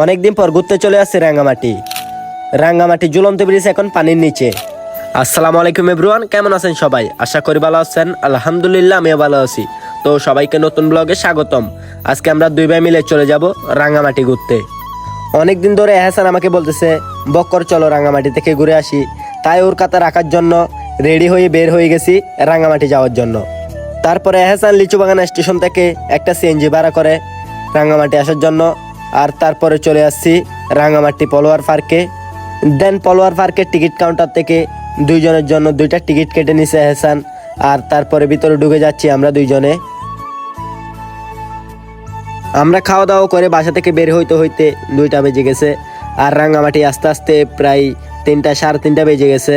অনেকদিন পর ঘুরতে চলে আসছে রাঙ্গামাটি। রাঙ্গামাটি ঝুলন্ত ব্রিজ এখন পানির নিচে। আসসালামু আলাইকুম এভরিওয়ান, কেমন আছেন সবাই? আশা করি ভালো আছেন। আলহামদুলিল্লাহ আমিও ভালো আছি। তো সবাইকে নতুন ব্লগে স্বাগতম। আজকে আমরা দুই ভাই মিলে চলে যাব রাঙ্গামাটি ঘুরতে। অনেকদিন ধরে এহসান আমাকে বলতেছে বক্কর চলো রাঙ্গামাটি থেকে ঘুরে আসি, তাই ওর কথা রাখার জন্য রেডি হয়ে বের হয়ে গেছি রাঙ্গামাটি যাওয়ার জন্য। তারপরে এহসান লিচুবাগান স্টেশন থেকে একটা সিএনজি ভাড়া করে রাঙ্গামাটি আসার জন্য। আর তারপরে চলে আসছি রাঙ্গামাটি পলোয়ার পার্কে। দেন পলোয়ার পার্কের টিকিট কাউন্টার থেকে দুইজনের জন্য দুইটা টিকিট কেটে নিছে এহসান। আর তারপরে ভিতরে ঢুকে যাচ্ছি আমরা দুইজনে। আমরা খাওয়া দাওয়া করে বাসা থেকে বের হইতে হইতে 2টা বেজে গেছে। আর রাঙ্গামাটি আস্তে আস্তে প্রায় 3টা সাড়ে 3টা বেজে গেছে।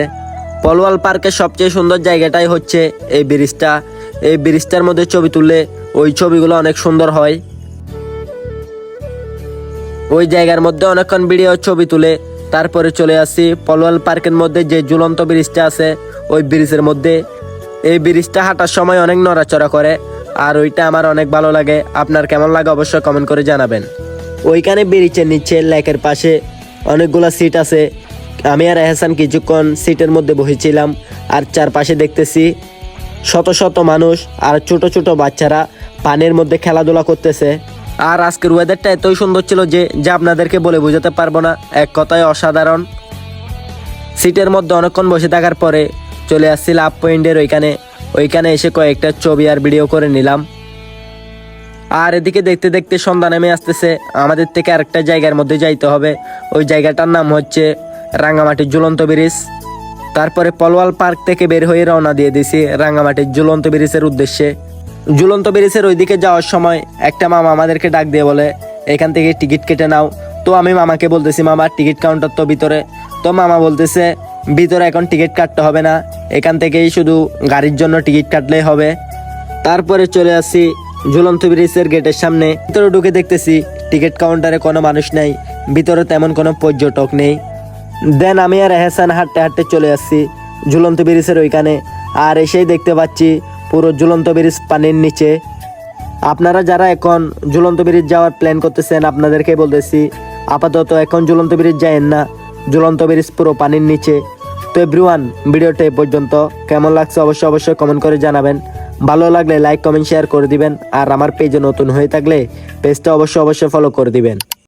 পলোয়ার পার্কের সবচেয়ে সুন্দর জায়গাটাই হচ্ছে এই ব্রিজটা। এই ব্রিজটার মধ্যে ছবি তুললে ওই ছবিগুলো অনেক সুন্দর হয়। ওই জায়গার মধ্যে অনেকক্ষণ ভিডিও ছবি তুলে তারপরে চলে আসি পলোয়ার পার্কের মধ্যে যে ঝুলন্ত ব্রিজটা আছে ওই ব্রিজের মধ্যে। এই ব্রিজটা হাঁটার সময় অনেক নড়াচড়া করে, আর ওইটা আমার অনেক ভালো লাগে। আপনার কেমন লাগে অবশ্যই কমেন্ট করে জানাবেন। ওইখানে ব্রিজের নিচে লেকের পাশে অনেকগুলো সিট আছে। আমি আর এহসান কিছুক্ষণ সিটের মধ্যে বসেছিলাম। আর চারপাশে দেখতেছি শত শত মানুষ আর ছোট ছোট বাচ্চারা পানির মধ্যে খেলাধুলা করতেছে। আর আজকের ওয়েদারটা এতই সুন্দর ছিল যে আপনাদেরকে বলে বোঝাতে পারবো না, এক কথায় অসাধারণ। সিটের মধ্যে অনেকক্ষণ বসে থাকার পরে চলে আসছি লাভ পয়েন্টের ওইখানে এসে কয়েকটা ছবি আর ভিডিও করে নিলাম। আর এদিকে দেখতে দেখতে সন্ধ্যা নেমে আসতেছে। আমাদের থেকে আরেকটা জায়গার মধ্যে যাইতে হবে। ওই জায়গাটার নাম হচ্ছে রাঙ্গামাটির ঝুলন্ত ব্রিজ। তারপরে পলোয়ার পার্ক থেকে বের হয়ে রওনা দিয়ে দিছি রাঙ্গামাটির ঝুলন্ত ব্রিজের উদ্দেশ্যে। ঝুলন্ত ব্রিজের ওইদিকে যাওয়ার সময় একটা মামা আমাদেরকে ডাক দিয়ে বলে এখান থেকে টিকিট কেটে নাও। তো আমি মামাকে বলতেছি মামা টিকিট কাউন্টার তো ভিতরে। তো মামা বলতেছে ভিতরে এখন টিকিট কাটতে হবে না, এখান থেকেই শুধু গাড়ির জন্য টিকিট কাটলেই হবে। তারপরে চলে আসছি ঝুলন্ত ব্রিজের গেটের সামনে। ভিতরে ঢুকে দেখতেছি টিকিট কাউন্টারে কোনো মানুষ নেই, ভিতরে তেমন কোনো পর্যটক নেই। দেন আমি আর এহসান হাঁটতে হাঁটতে চলে আসছি ঝুলন্ত ব্রিজের ওইখানে। আর এসেই দেখতে পাচ্ছি পুরো ঝুলন্ত ব্রিজ পানির নিচে। আপনারা যারা এখন ঝুলন্ত ব্রিজ যাওয়ার প্ল্যান করতেছেন আপনাদেরকে বলতেছি আপাতত এখন ঝুলন্ত ব্রিজ যায়েন না, ঝুলন্ত ব্রিজ পুরো পানির নিচে। তো এভরিওয়ান, ভিডিওটা এ পর্যন্ত। কেমন লাগছে অবশ্যই কমেন্ট করে জানাবেন। ভালো লাগলে লাইক কমেন্ট শেয়ার করে দিবেন। আর আমার পেজে নতুন হয়ে থাকলে পেজটা অবশ্যই ফলো করে দিবেন।